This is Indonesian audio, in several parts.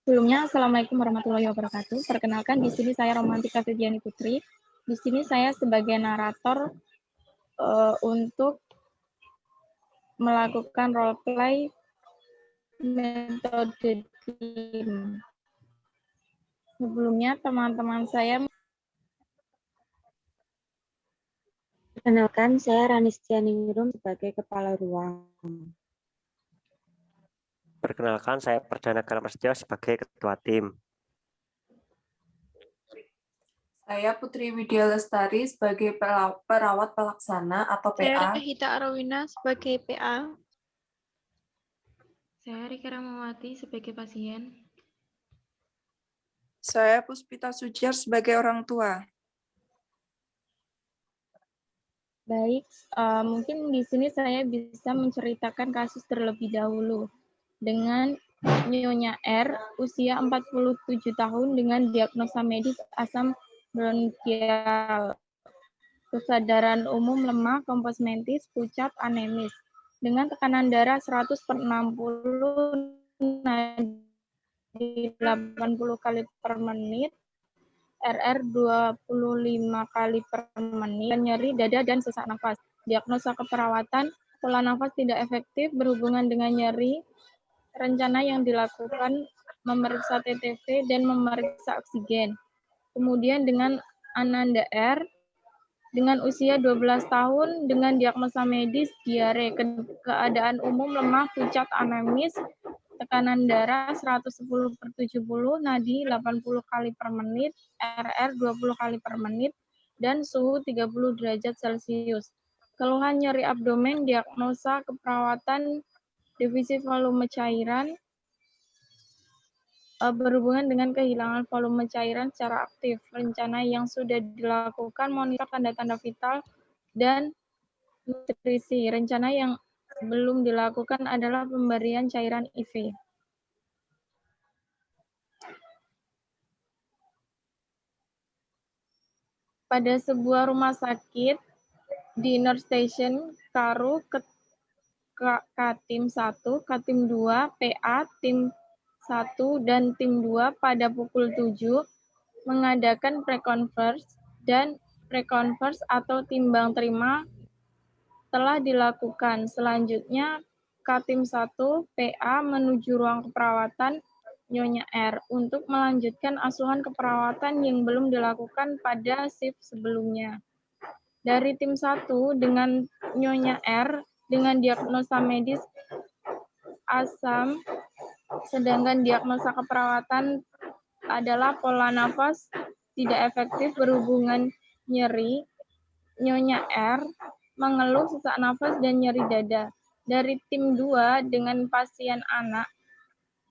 Sebelumnya, Assalamualaikum warahmatullahi wabarakatuh. Perkenalkan, di sini saya Romantika Fidiani Putri. Di sini saya sebagai narator untuk melakukan role play metode DIM. Sebelumnya, teman-teman saya. Perkenalkan, saya Ranistianingrum sebagai Kepala Ruang. Perkenalkan, saya Perdana Galam Prasetyo sebagai Ketua Tim. Saya Putri Widya Lestari sebagai perawat pelaksana atau PA. Saya Hita Arawina sebagai PA. Saya Rika Ramawati sebagai pasien. Saya Puspita Sujar sebagai orang tua. Baik, mungkin di sini saya bisa menceritakan kasus terlebih dahulu dengan Nyonya R, usia 47 tahun dengan diagnosa medis asam bronkial, kesadaran umum lemah, kompos mentis, pucat, anemis, dengan tekanan darah 100/60, nadi 80 kali per menit, RR 25 kali per menit, dan nyeri dada dan sesak nafas. Diagnosa keperawatan, pola nafas tidak efektif berhubungan dengan nyeri. Rencana yang dilakukan memeriksa TTV dan memeriksa oksigen. Kemudian dengan Ananda R, dengan usia 12 tahun, dengan diagnosa medis diare, keadaan umum lemah, pucat, anemis, tekanan darah 110/70, nadi 80 kali per menit, RR 20 kali per menit, dan suhu 30 derajat Celcius. Keluhan nyeri abdomen, diagnosa keperawatan defisit volume cairan, berhubungan dengan kehilangan volume cairan secara aktif. Rencana yang sudah dilakukan monitor tanda-tanda vital dan nutrisi. Rencana yang belum dilakukan adalah pemberian cairan IV. Pada sebuah rumah sakit di Nurse Station, Karu, Katim 1, Katim 2, PA, Tim 1, dan Tim 2 pada pukul 7 mengadakan pre-converse dan pre-converse atau timbang terima telah dilakukan. Selanjutnya, Katim 1, PA menuju ruang keperawatan Nyonya R untuk melanjutkan asuhan keperawatan yang belum dilakukan pada shift sebelumnya. Dari tim 1 dengan Nyonya R dengan diagnosa medis asam, sedangkan diagnosa keperawatan adalah pola nafas tidak efektif berhubungan nyeri. Nyonya R mengeluh sesak nafas dan nyeri dada. Dari tim 2 dengan pasien anak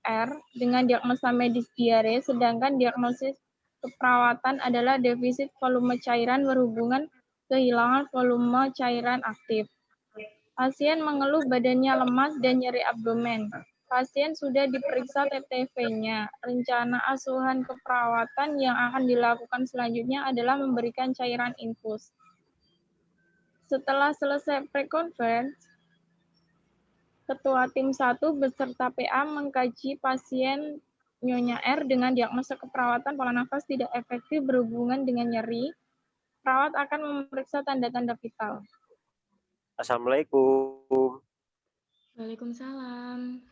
R dengan diagnosa medis diare, sedangkan diagnosis keperawatan adalah defisit volume cairan berhubungan kehilangan volume cairan aktif. Pasien mengeluh badannya lemas dan nyeri abdomen. Pasien sudah diperiksa TTV-nya. Rencana asuhan keperawatan yang akan dilakukan selanjutnya adalah memberikan cairan infus. Setelah selesai pre-conference, Ketua Tim 1 beserta PA mengkaji pasien Nyonya R dengan diagnosa keperawatan pola nafas tidak efektif berhubungan dengan nyeri. Perawat akan memeriksa tanda-tanda vital. Assalamualaikum. Waalaikumsalam.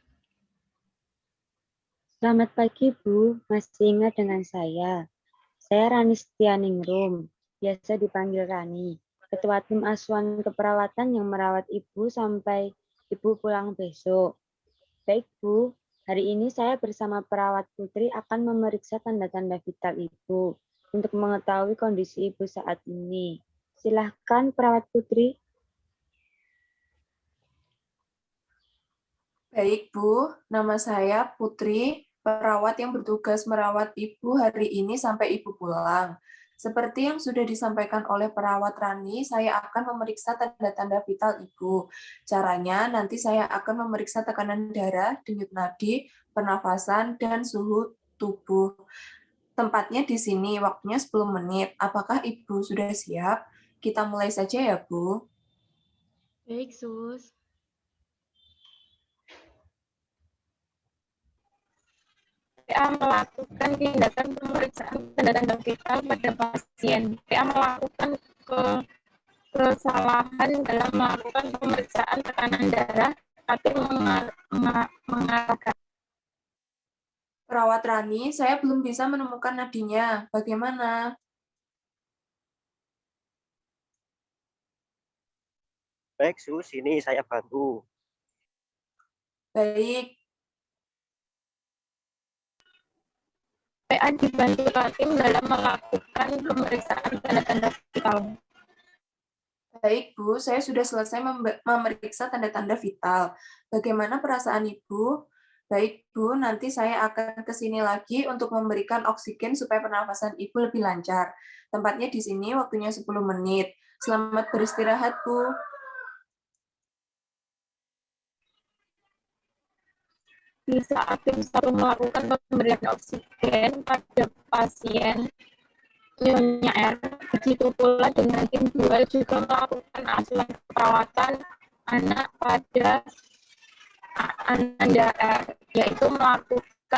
Selamat pagi, Bu. Masih ingat dengan saya? Saya Ranistianingrum, biasa dipanggil Rani, Ketua Tim Asuhan Keperawatan yang merawat Ibu sampai Ibu pulang besok. Baik, Bu. Hari ini saya bersama perawat Putri akan memeriksa tanda-tanda vital Ibu untuk mengetahui kondisi Ibu saat ini. Silahkan, perawat Putri. Baik, Bu. Nama saya Putri, perawat yang bertugas merawat Ibu hari ini sampai Ibu pulang. Seperti yang sudah disampaikan oleh perawat Rani, saya akan memeriksa tanda-tanda vital Ibu. Caranya nanti saya akan memeriksa tekanan darah, denyut nadi, pernafasan, dan suhu tubuh. Tempatnya di sini, waktunya 10 menit. Apakah Ibu sudah siap? Kita mulai saja ya, Bu. Baik, Sus. PA melakukan tindakan pemeriksaan tanda-tanda vital pada pasien. PA melakukan kesalahan dalam melakukan pemeriksaan tekanan darah, tapi mengarahkan. Perawat Rani, saya belum bisa menemukan nadinya. Bagaimana? Baik, Sus, ini saya bantu. Baik, PA dibantu tim dalam melakukan pemeriksaan tanda-tanda vital. baik Bu, saya sudah selesai memeriksa tanda-tanda vital. Bagaimana perasaan Ibu? Baik Bu, nanti saya akan ke sini lagi untuk memberikan oksigen supaya pernafasan Ibu lebih lancar. Tempatnya di sini, waktunya 10 menit. Selamat beristirahat Bu. Di saat tim 1 melakukan pemberian oksigen pada pasien Nyonya R, begitu pula dengan tim 2 juga melakukan asuhan perawatan anak pada Ananda R, yaitu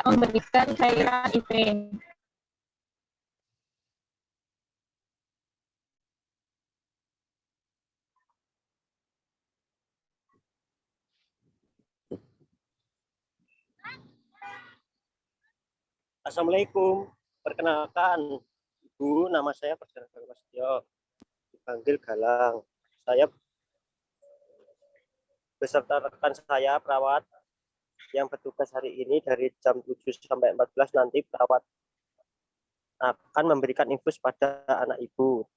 memberikan cairan IV. Assalamualaikum. Perkenalkan, Ibu, nama saya Perdana Galang Prasetyo, dipanggil Galang. Saya beserta rekan saya perawat yang bertugas hari ini dari jam 7 sampai 14 nanti perawat akan memberikan infus pada anak Ibu.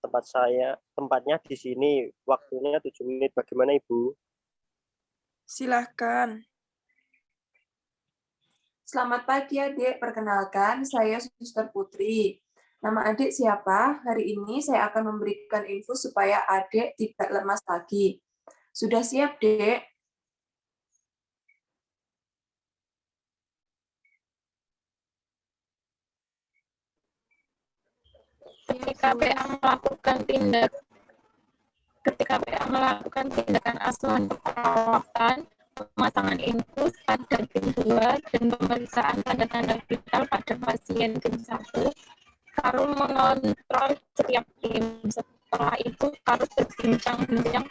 Tempatnya di sini, waktunya 7 menit. Bagaimana Ibu? Silahkan. Selamat pagi adik, perkenalkan saya Suster Putri. Nama adik siapa? Hari ini saya akan memberikan infus supaya adik tidak lemas lagi. Sudah siap, Dek? Ketika PA melakukan tindakan asuhan perawatan, pemasangan infus pada tim 2 dan pemeriksaan tanda-tanda vital pada pasien tim 1, Karu mengontrol setiap tim. Setelah itu Karu berbincang-bincang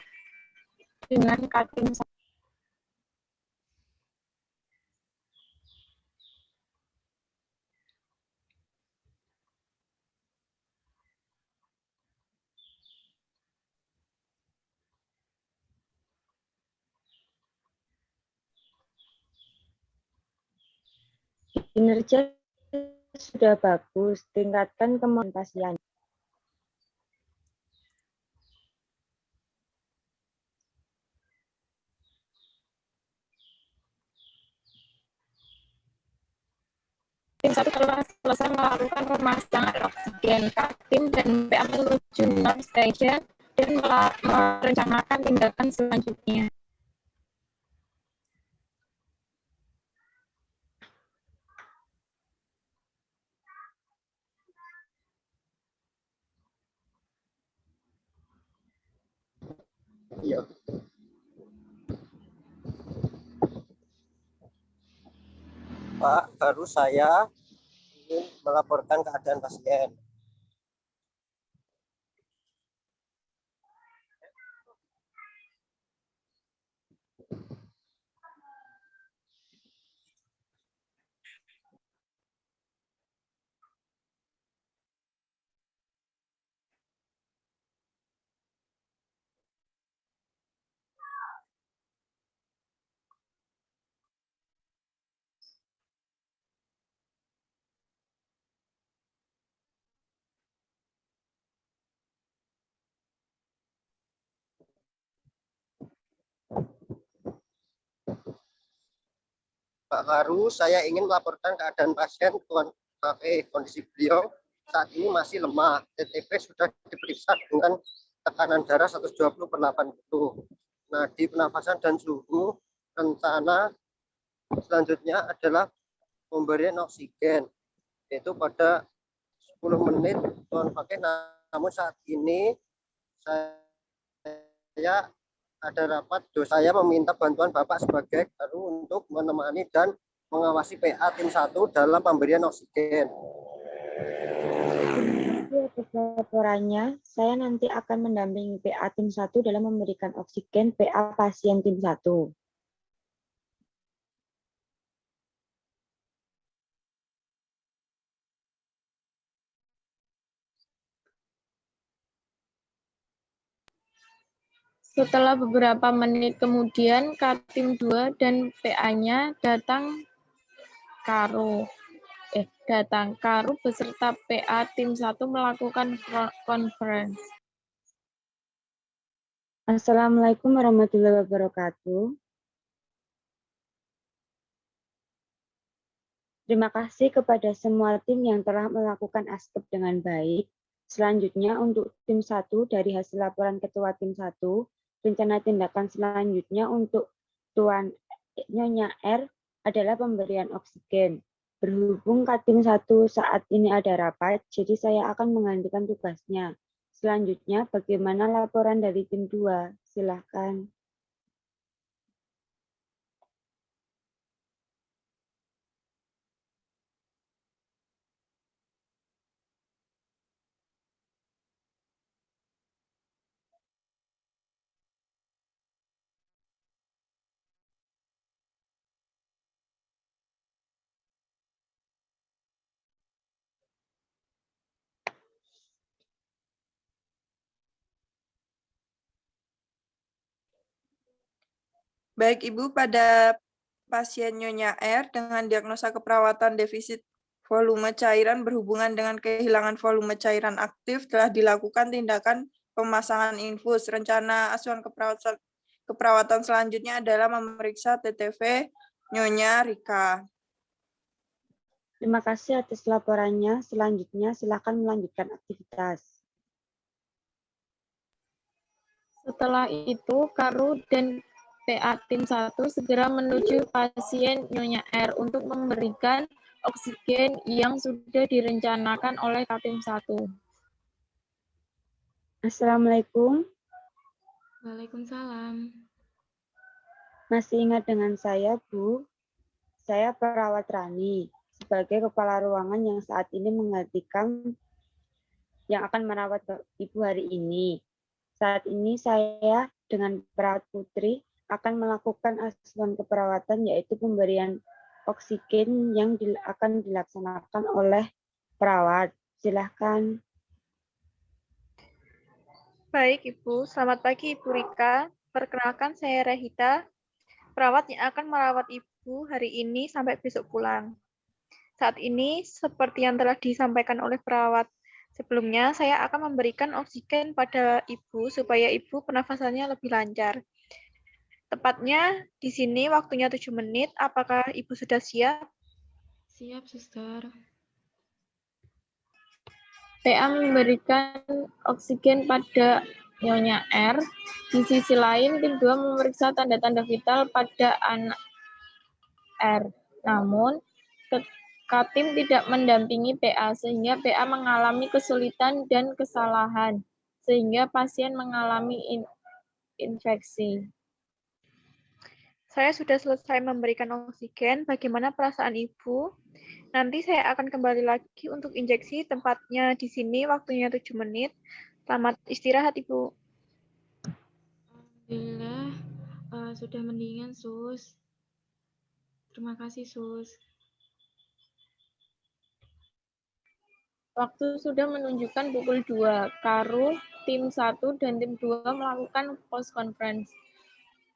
dengan Katim 1. Kinerja sudah bagus, tingkatkan kemampuan pasien. Tim 1 telah selesai melakukan pemasangan oksigen. Katim dan PA menuju nurse station dan merencanakan tindakan selanjutnya. Iya. Pak, baru saya ingin melaporkan keadaan pasien. Pak Karu, saya ingin melaporkan keadaan pasien Tuan Pakai. Kondisi beliau saat ini masih lemah. TTP sudah diperiksa dengan tekanan darah 120/80. Nadi pernafasan dan suhu. Rencana selanjutnya adalah pemberian oksigen, yaitu pada 10 menit Tuan Pakai. Namun saat ini saya ada rapat, saya meminta bantuan Bapak sebagai Karu untuk menemani dan mengawasi PA tim 1 dalam pemberian oksigen. Atas laporannya, saya nanti akan mendampingi PA tim 1 dalam memberikan oksigen PA pasien tim 1. Setelah beberapa menit kemudian, Katim 2 dan PA-nya datang Karu beserta PA tim 1 melakukan conference. Assalamualaikum warahmatullahi wabarakatuh. Terima kasih kepada semua tim yang telah melakukan ASKEP dengan baik. Selanjutnya untuk tim 1 dari hasil laporan Ketua tim 1, rencana tindakan selanjutnya untuk Tuan Nyonya R adalah pemberian oksigen. Berhubung Katim 1 saat ini ada rapat, jadi saya akan menggantikan tugasnya. Selanjutnya, bagaimana laporan dari tim 2? Silakan. Baik, Ibu, pada pasien Nyonya R dengan diagnosa keperawatan defisit volume cairan berhubungan dengan kehilangan volume cairan aktif telah dilakukan tindakan pemasangan infus. Rencana asuhan keperawatan selanjutnya adalah memeriksa TTV Nyonya Rika. Terima kasih atas laporannya. Selanjutnya, silakan melanjutkan aktivitas. Setelah itu, Karu dan PA tim 1 segera menuju pasien Nyonya R untuk memberikan oksigen yang sudah direncanakan oleh Katim 1. Assalamualaikum. Waalaikumsalam. Masih ingat dengan saya, Bu? Saya perawat Rani, sebagai kepala ruangan yang saat ini menggantikan yang akan merawat Ibu hari ini. Saat ini saya dengan perawat Putri akan melakukan asuhan keperawatan, yaitu pemberian oksigen yang akan dilaksanakan oleh perawat. Silahkan. Baik, Ibu. Selamat pagi, Ibu Rika. Perkenalkan, saya Rahita, perawat yang akan merawat Ibu hari ini sampai besok pulang. Saat ini, seperti yang telah disampaikan oleh perawat sebelumnya, saya akan memberikan oksigen pada Ibu supaya Ibu pernafasannya lebih lancar. Tepatnya di sini waktunya 7 menit. Apakah Ibu sudah siap? Siap, Suster. PA memberikan oksigen pada Nyonya R. Di sisi lain, tim 2 memeriksa tanda-tanda vital pada anak R. Namun, Katim tidak mendampingi PA, sehingga PA mengalami kesulitan dan kesalahan, sehingga pasien mengalami infeksi. Saya sudah selesai memberikan oksigen. Bagaimana perasaan Ibu? Nanti saya akan kembali lagi untuk injeksi, tempatnya di sini, waktunya 7 menit. Selamat istirahat, Ibu. Alhamdulillah, sudah mendingan, Sus. Terima kasih, Sus. Waktu sudah menunjukkan pukul 2. Karu, tim 1 dan tim 2 melakukan post conference.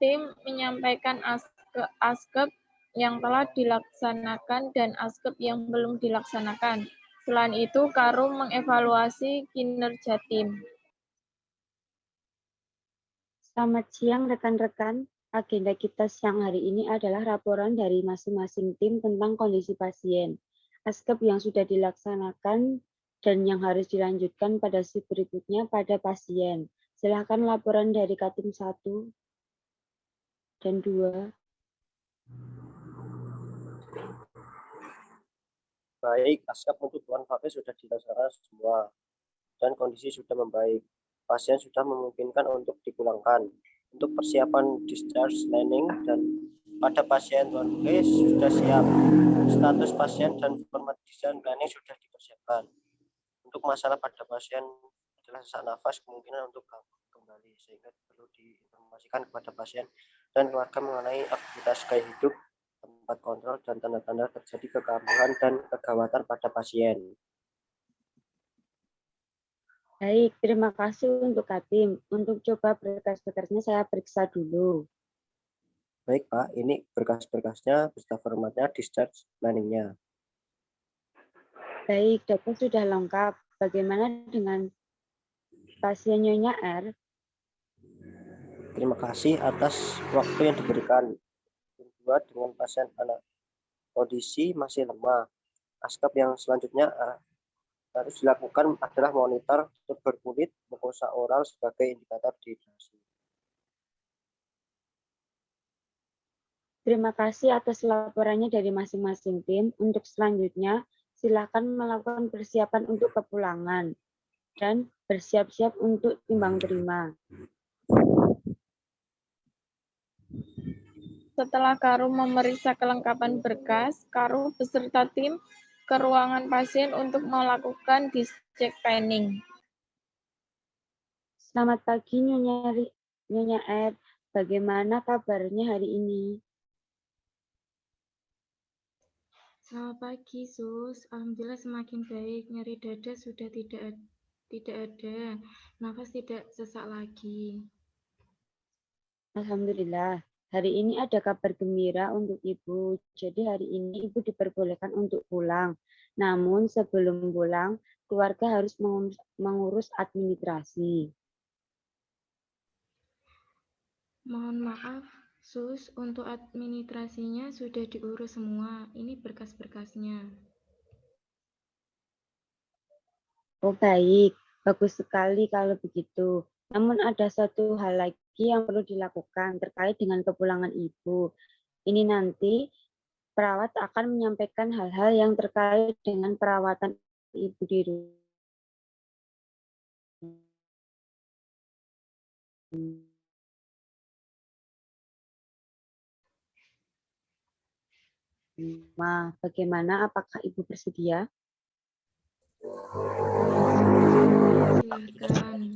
Tim menyampaikan ASKEP yang telah dilaksanakan dan ASKEP yang belum dilaksanakan. Selain itu, Karu mengevaluasi kinerja tim. Selamat siang rekan-rekan. Agenda kita siang hari ini adalah laporan dari masing-masing tim tentang kondisi pasien, ASKEP yang sudah dilaksanakan dan yang harus dilanjutkan pada shift berikutnya pada pasien. Silakan laporan dari Katim 1 dan 2. Baik, ASKEP untuk Tuan Fakih sudah dilaksanakan semua dan kondisi sudah membaik. Pasien sudah memungkinkan untuk dipulangkan. Untuk persiapan discharge planning dan pada pasien Tuan Oke sudah siap. Status pasien dan format desain planning sudah dipersiapkan. Untuk masalah pada pasien adalah sesak nafas, kemungkinan untuk kembali, sehingga perlu diinformasikan kepada pasien dan keluarga mengenai aktivitas gaya hidup, tempat kontrol, dan tanda-tanda terjadi kekambuhan dan kegawatan pada pasien. Baik, terima kasih untuk Katim. Untuk coba berkas-berkasnya saya periksa dulu. Baik Pak, ini berkas-berkasnya beserta formatnya, discharge planning-nya. Baik, data sudah lengkap. Bagaimana dengan pasien Nyonya R? Terima kasih atas waktu yang diberikan. Kedua, dengan pasien anak kondisi masih lemah. Askap yang selanjutnya harus dilakukan adalah monitor tuberkulit mukosa oral sebagai indikator dehidrasi. Terima kasih atas laporannya dari masing-masing tim. Untuk selanjutnya, silakan melakukan persiapan untuk kepulangan dan bersiap-siap untuk timbang terima. Setelah Karu memeriksa kelengkapan berkas, Karu beserta tim ke ruangan pasien untuk melakukan discharge planning. Selamat pagi Nyonya R. Bagaimana kabarnya hari ini? Selamat pagi, Sus. Alhamdulillah semakin baik. Nyeri dada sudah tidak ada. Nafas tidak sesak lagi. Alhamdulillah. Hari ini ada kabar gembira untuk Ibu. Jadi hari ini Ibu diperbolehkan untuk pulang. Namun sebelum pulang, keluarga harus mengurus administrasi. Mohon maaf, Sus, untuk administrasinya sudah diurus semua. Ini berkas-berkasnya. Oh baik, bagus sekali kalau begitu. Namun ada satu hal lagi yang perlu dilakukan terkait dengan kepulangan Ibu. Ini nanti perawat akan menyampaikan hal-hal yang terkait dengan perawatan Ibu di rumah. Bagaimana? Apakah Ibu bersedia? Silakan.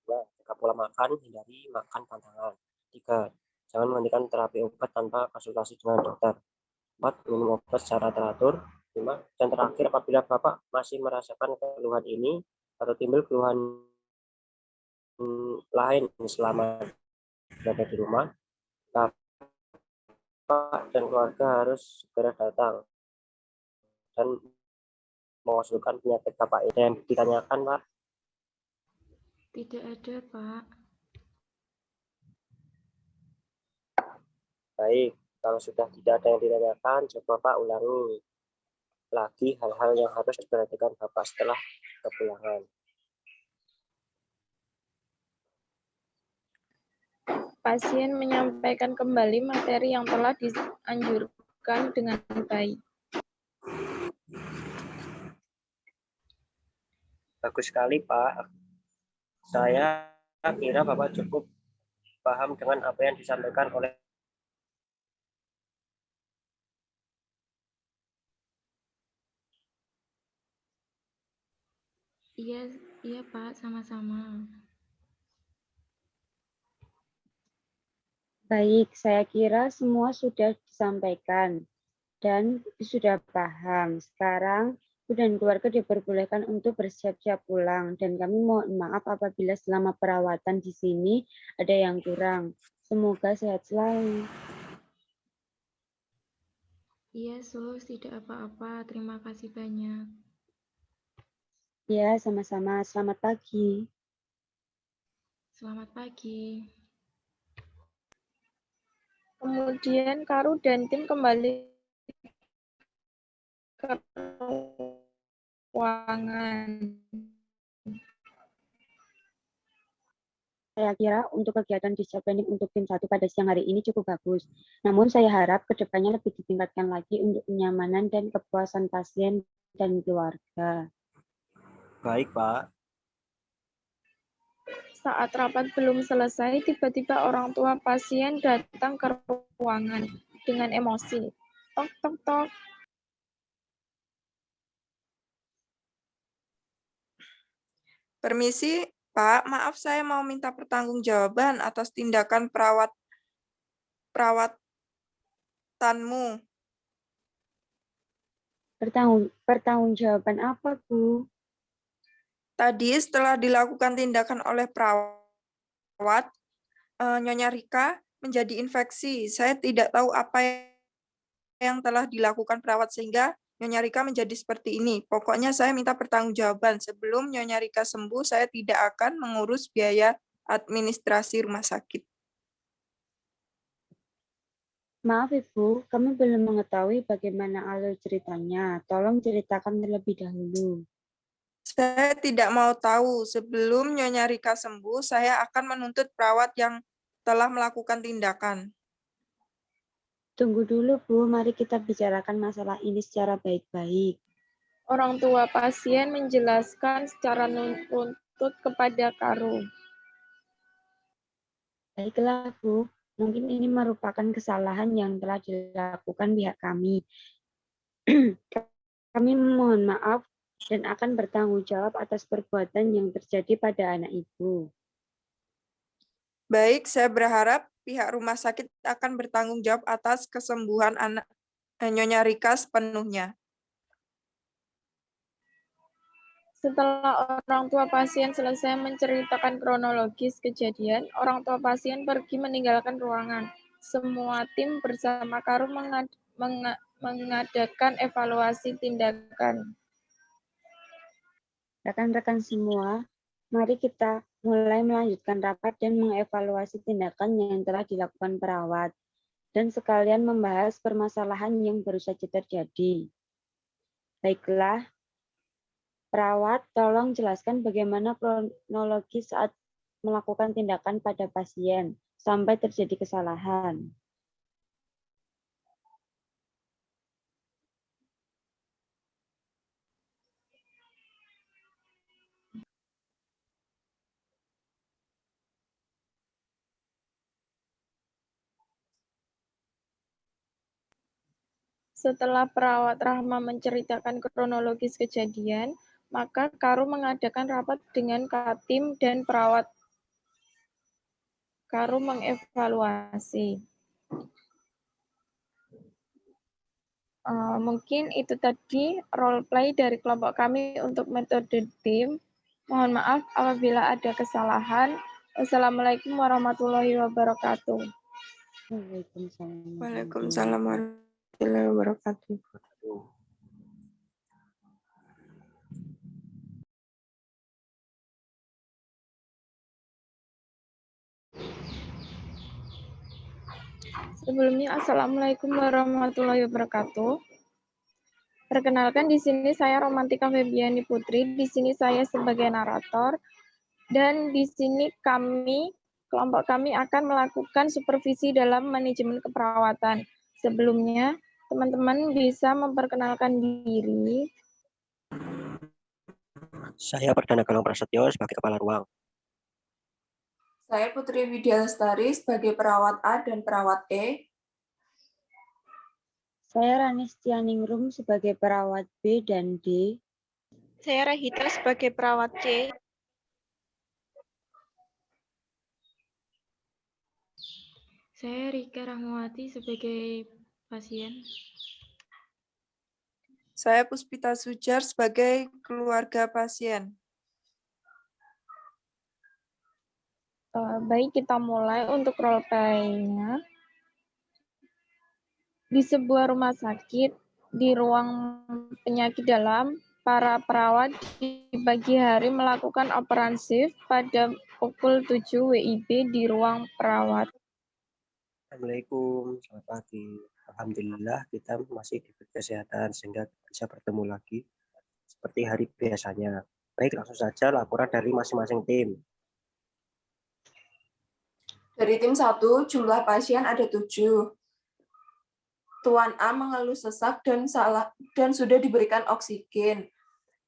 Jika pola makan, hindari makan pantangan. 3. Jangan menghentikan terapi obat tanpa konsultasi dengan dokter. 4. Minum obat secara teratur. 5. Dan terakhir, apabila Bapak masih merasakan keluhan ini atau timbul keluhan lain selama berada di rumah, Bapak dan keluarga harus segera datang dan mengusulkan penyakit Bapak itu yang ditanyakan, Pak. Tidak ada, Pak. Baik, kalau sudah tidak ada yang ditanyakan, coba Pak ulangi lagi hal-hal yang harus diperhatikan Bapak setelah kepulangan. Pasien menyampaikan kembali materi yang telah dianjurkan dengan baik. Bagus sekali, Pak. Saya kira Bapak cukup paham dengan apa yang disampaikan oleh Iya, Pak, sama-sama. Baik, saya kira semua sudah disampaikan dan sudah paham. Sekarang Ibu dan keluarga diperbolehkan untuk bersiap-siap pulang dan kami mohon maaf apabila selama perawatan di sini ada yang kurang. Semoga sehat selalu. Iya, Sus, tidak apa-apa. Terima kasih banyak. Ya, sama-sama. Selamat pagi. Selamat pagi. Kemudian Karu dan tim kembali ke ruangan. Saya kira untuk kegiatan discharge planning untuk tim 1 pada siang hari ini cukup bagus. Namun saya harap kedepannya lebih ditingkatkan lagi untuk kenyamanan dan kepuasan pasien dan keluarga. Baik, Pak. Saat rapat belum selesai, tiba-tiba orang tua pasien datang ke ruangan dengan emosi. Tok, tok, tok. Permisi, Pak. Maaf, saya mau minta pertanggungjawaban atas tindakan perawatanmu. Pertanggungjawaban apa, Bu? Tadi setelah dilakukan tindakan oleh perawat, Nyonya Rika menjadi infeksi. Saya tidak tahu apa yang telah dilakukan perawat sehingga Nyonya Rika menjadi seperti ini. Pokoknya saya minta pertanggungjawaban. Sebelum Nyonya Rika sembuh, saya tidak akan mengurus biaya administrasi rumah sakit. Maaf Ibu, kami belum mengetahui bagaimana alur ceritanya. Tolong ceritakan terlebih dahulu. Saya tidak mau tahu. Sebelum Nyonya Rika sembuh, saya akan menuntut perawat yang telah melakukan tindakan. Tunggu dulu Bu, mari kita bicarakan masalah ini secara baik-baik. Orang tua pasien menjelaskan secara runtut kepada Karu. Baiklah Bu, mungkin ini merupakan kesalahan yang telah dilakukan pihak kami. Kami mohon maaf dan akan bertanggung jawab atas perbuatan yang terjadi pada anak Ibu. Baik, saya berharap pihak rumah sakit akan bertanggung jawab atas kesembuhan anak Nyonya Rika sepenuhnya. Setelah orang tua pasien selesai menceritakan kronologis kejadian, orang tua pasien pergi meninggalkan ruangan. Semua tim bersama Karu mengadakan evaluasi tindakan. Rekan-rekan semua, mari kita mulai melanjutkan rapat dan mengevaluasi tindakan yang telah dilakukan perawat, dan sekalian membahas permasalahan yang baru saja terjadi. Baiklah, perawat, tolong jelaskan bagaimana kronologi saat melakukan tindakan pada pasien sampai terjadi kesalahan. Setelah perawat Rahma menceritakan kronologis kejadian, maka Karu mengadakan rapat dengan Katim dan perawat. Karu mengevaluasi. Mungkin itu tadi role play dari kelompok kami untuk metode tim. Mohon maaf apabila ada kesalahan. Wassalamualaikum warahmatullahi wabarakatuh. Waalaikumsalam warahmatullahi wabarakatuh. Sebelumnya, Assalamualaikum warahmatullahi wabarakatuh. Perkenalkan, di sini saya Romantika Febiani Putri. Di sini saya sebagai narator. Dan di sini kelompok kami akan melakukan supervisi dalam manajemen keperawatan. Sebelumnya, teman-teman bisa memperkenalkan diri. Saya Perdana Galung Prasetyo sebagai kepala ruang. Saya Putri Widya Lestari sebagai perawat A dan perawat E. Saya Ranistianingrum sebagai perawat B dan D. Saya Rahita sebagai perawat C. Saya Rika Rahmawati sebagai pasien. Saya Puspita Sujar sebagai keluarga pasien. Baik, kita mulai untuk role play-nya. Di sebuah rumah sakit, di ruang penyakit dalam, para perawat di pagi hari melakukan operasi pada pukul 7 WIB di ruang perawat. Assalamualaikum, selamat pagi. Alhamdulillah kita masih diberi kesehatan sehingga bisa bertemu lagi seperti hari biasanya. Baik, langsung saja laporan dari masing-masing tim. Dari tim 1, jumlah pasien ada 7. Tuan A mengeluh sesak dan sudah diberikan oksigen.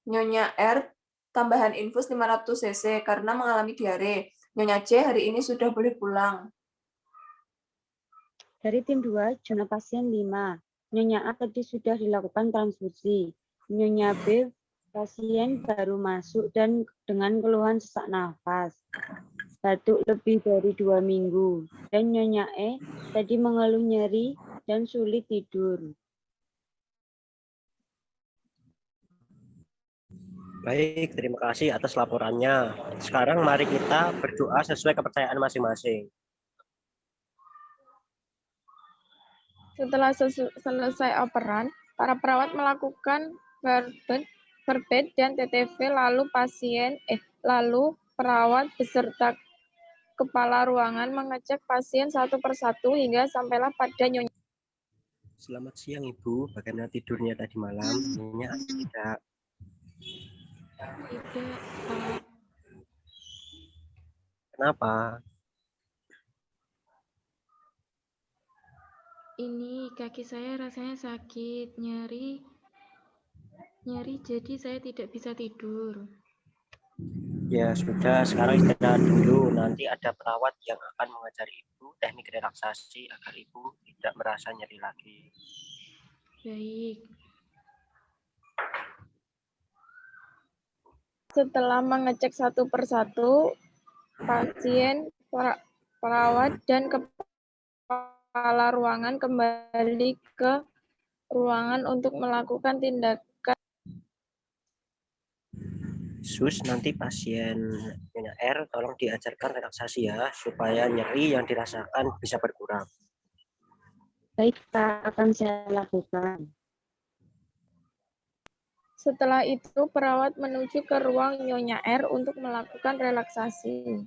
Nyonya R tambahan infus 500 cc karena mengalami diare. Nyonya C hari ini sudah boleh pulang. Dari tim 2, jumlah pasien 5. Nyonya A tadi sudah dilakukan transfusi. Nyonya B, pasien baru masuk dan dengan keluhan sesak nafas. Batuk lebih dari 2 minggu. Dan Nyonya E tadi mengeluh nyeri dan sulit tidur. Baik, terima kasih atas laporannya. Sekarang mari kita berdoa sesuai kepercayaan masing-masing. Setelah selesai operan, para perawat melakukan verbed dan TTV, lalu perawat beserta kepala ruangan mengecek pasien satu persatu hingga sampailah pada Nyonya. Selamat siang Ibu, bagaimana tidurnya tadi malam? Nyonya tidak. Tidak, Pak. Kenapa? Ini kaki saya rasanya sakit, nyeri, jadi saya tidak bisa tidur. Ya sudah, sekarang istirahat dulu. Nanti ada perawat yang akan mengajari Ibu teknik relaksasi agar Ibu tidak merasa nyeri lagi. Baik. Setelah mengecek satu persatu, pasien, perawat, dan kepala ruangan kembali ke ruangan untuk melakukan tindakan. Sus, nanti pasien Nyonya R tolong diajarkan relaksasi ya, supaya nyeri yang dirasakan bisa berkurang. Baik, Pak, akan saya lakukan. Setelah itu, perawat menuju ke ruang Nyonya R untuk melakukan relaksasi.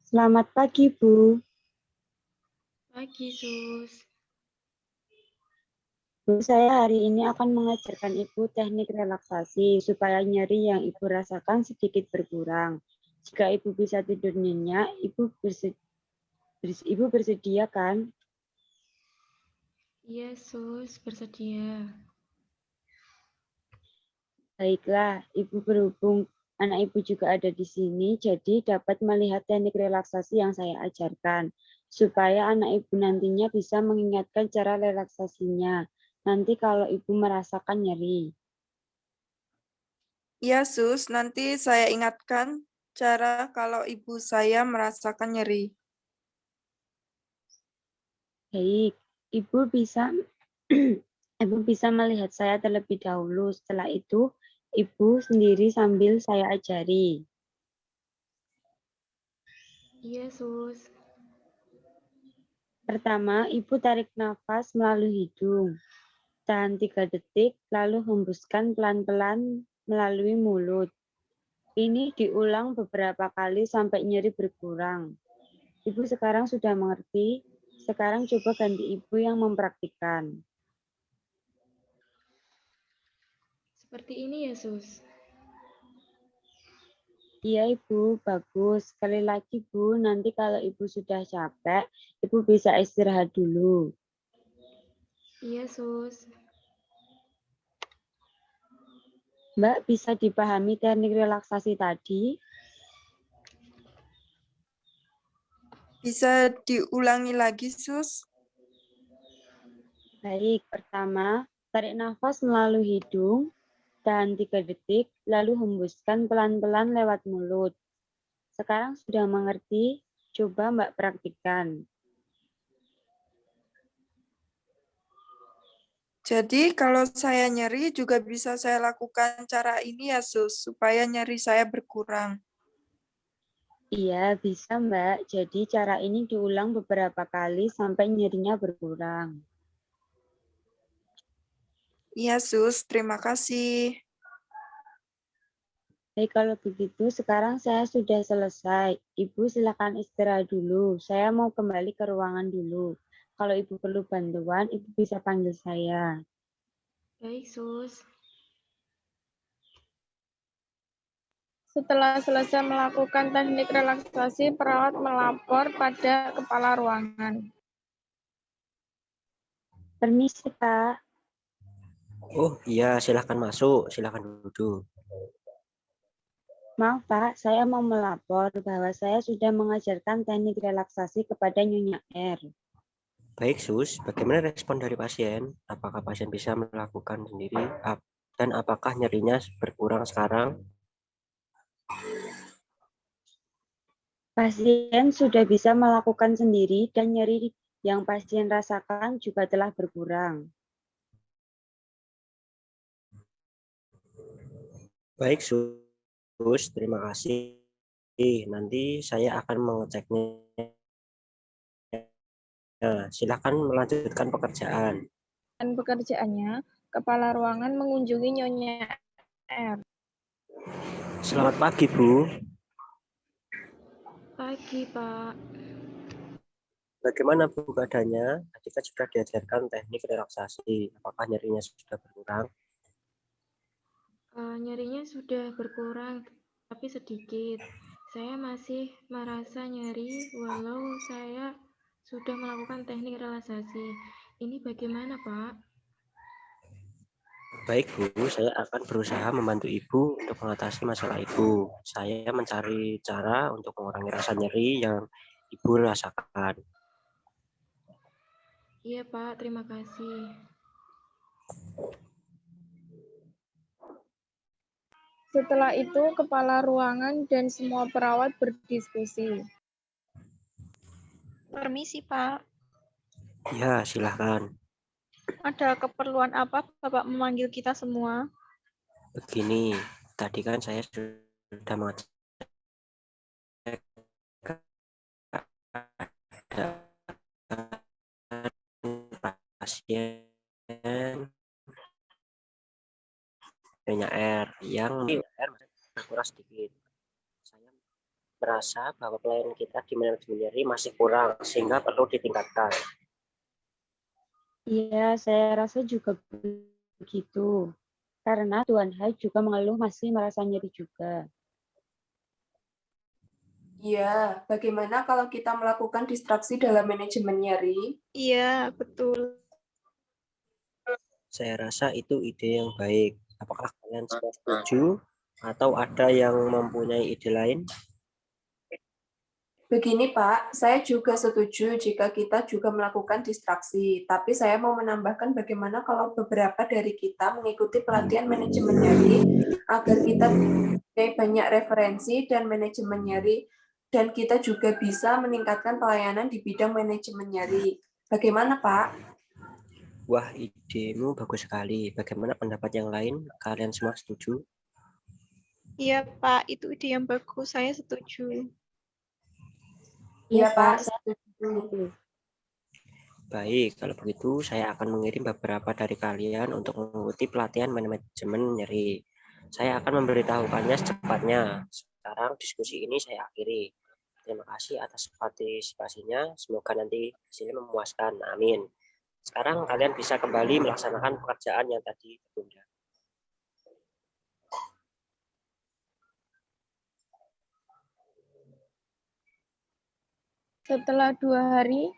Selamat pagi, Bu. Pagi, Sus. Bu, saya hari ini akan mengajarkan Ibu teknik relaksasi supaya nyeri yang Ibu rasakan sedikit berkurang. Jika Ibu bisa tidur nyenyak, Ibu bersedia kan? Iya, Sus, bersedia. Baiklah, Ibu berhubung anak Ibu juga ada di sini, jadi dapat melihat teknik relaksasi yang saya ajarkan, supaya anak Ibu nantinya bisa mengingatkan cara relaksasinya. Nanti kalau Ibu merasakan nyeri. Ya, Sus, nanti saya ingatkan cara kalau ibu saya merasakan nyeri. Baik, Ibu bisa Ibu bisa melihat saya terlebih dahulu. Setelah itu, Ibu sendiri sambil saya ajari. Iya, Sus. Pertama, Ibu tarik nafas melalui hidung. Tahan 3 detik, lalu hembuskan pelan-pelan melalui mulut. Ini diulang beberapa kali sampai nyeri berkurang. Ibu sekarang sudah mengerti. Sekarang coba ganti Ibu yang mempraktikkan. Seperti ini ya, Sus. Iya, Ibu, bagus. Sekali lagi, Bu, nanti kalau Ibu sudah capek, Ibu bisa istirahat dulu. Iya, Sus. Mbak, bisa dipahami teknik relaksasi tadi? Bisa diulangi lagi, Sus? Baik, pertama, tarik nafas melalui hidung, tahan 3 detik, lalu hembuskan pelan-pelan lewat mulut. Sekarang sudah mengerti? Coba Mbak praktikkan. Jadi kalau saya nyeri juga bisa saya lakukan cara ini ya, Sus, supaya nyeri saya berkurang. Iya, bisa Mbak. Jadi cara ini diulang beberapa kali sampai nyerinya berkurang. Iya, Sus, terima kasih. Baik, kalau begitu sekarang saya sudah selesai. Ibu silakan istirahat dulu. Saya mau kembali ke ruangan dulu. Kalau Ibu perlu bantuan, Ibu bisa panggil saya. Baik, Sus. Setelah selesai melakukan teknik relaksasi, perawat melapor pada kepala ruangan. Permisi, Pak. Oh iya, silahkan masuk, silahkan duduk. Maaf, Pak, saya mau melapor bahwa saya sudah mengajarkan teknik relaksasi kepada Nyonya R. Baik, Sus. Bagaimana respon dari pasien? Apakah pasien bisa melakukan sendiri? Dan apakah nyerinya berkurang sekarang? Pasien sudah bisa melakukan sendiri dan nyeri yang pasien rasakan juga telah berkurang. Baik, Sus. Terima kasih. Nanti saya akan mengeceknya. Silakan melanjutkan pekerjaan. Dan pekerjaannya, kepala ruangan mengunjungi Nyonya R. Selamat pagi, Bu. Pagi, Pak. Bagaimana, Bu, keadaannya? Tadi kan sudah diajarkan teknik relaksasi. Apakah nyerinya sudah berkurang? Nyerinya sudah berkurang, tapi sedikit. Saya masih merasa nyeri walau saya sudah melakukan teknik relaksasi. Ini bagaimana, Pak? Baik, Bu. Saya akan berusaha membantu Ibu untuk mengatasi masalah Ibu. Saya mencari cara untuk mengurangi rasa nyeri yang Ibu rasakan. Iya, Pak. Terima kasih. Setelah itu, kepala ruangan dan semua perawat berdiskusi. Permisi, Pak. Ya, silahkan. Ada keperluan apa Bapak memanggil kita semua? Begini, tadi kan saya sudah mengecek pasien Nyonya R yang R berkurang sedikit. Saya merasa bahwa pelayanan kita di manajemen nyeri masih kurang sehingga perlu ditingkatkan. Iya, saya rasa juga begitu. Karena Tuan Hai juga mengeluh masih merasa nyeri juga. Iya, bagaimana kalau kita melakukan distraksi dalam manajemen nyeri? Iya, betul. Saya rasa itu ide yang baik. Apakah kalian semua setuju atau ada yang mempunyai ide lain? Begini Pak, saya juga setuju jika kita juga melakukan distraksi, tapi saya mau menambahkan bagaimana kalau beberapa dari kita mengikuti pelatihan manajemen nyeri agar kita punya banyak referensi dan manajemen nyeri, dan kita juga bisa meningkatkan pelayanan di bidang manajemen nyeri. Bagaimana Pak? Wah, idemu bagus sekali. Bagaimana pendapat yang lain? Kalian semua setuju? Iya, Pak. Itu ide yang bagus. Saya setuju. Iya Pak, saya setuju. Baik, kalau begitu saya akan mengirim beberapa dari kalian untuk mengikuti pelatihan manajemen nyeri. Saya akan memberitahukannya secepatnya. Sekarang diskusi ini saya akhiri. Terima kasih atas partisipasinya. Semoga nanti hasilnya memuaskan. Amin. Sekarang kalian bisa kembali melaksanakan pekerjaan yang tadi tertunda. Setelah 2 hari,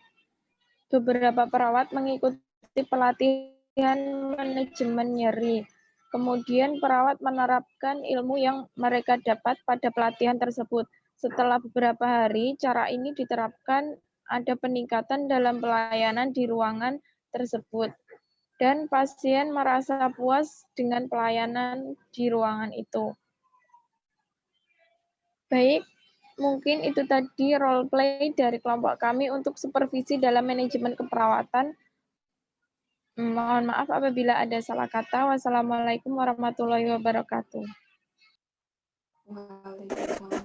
beberapa perawat mengikuti pelatihan manajemen nyeri. Kemudian perawat menerapkan ilmu yang mereka dapat pada pelatihan tersebut. Setelah beberapa hari, cara ini diterapkan, ada peningkatan dalam pelayanan di ruangan tersebut. Dan pasien merasa puas dengan pelayanan di ruangan itu. Baik, mungkin itu tadi role play dari kelompok kami untuk supervisi dalam manajemen keperawatan. Mohon maaf apabila ada salah kata. Wassalamualaikum warahmatullahi wabarakatuh. Waalaikumsalam.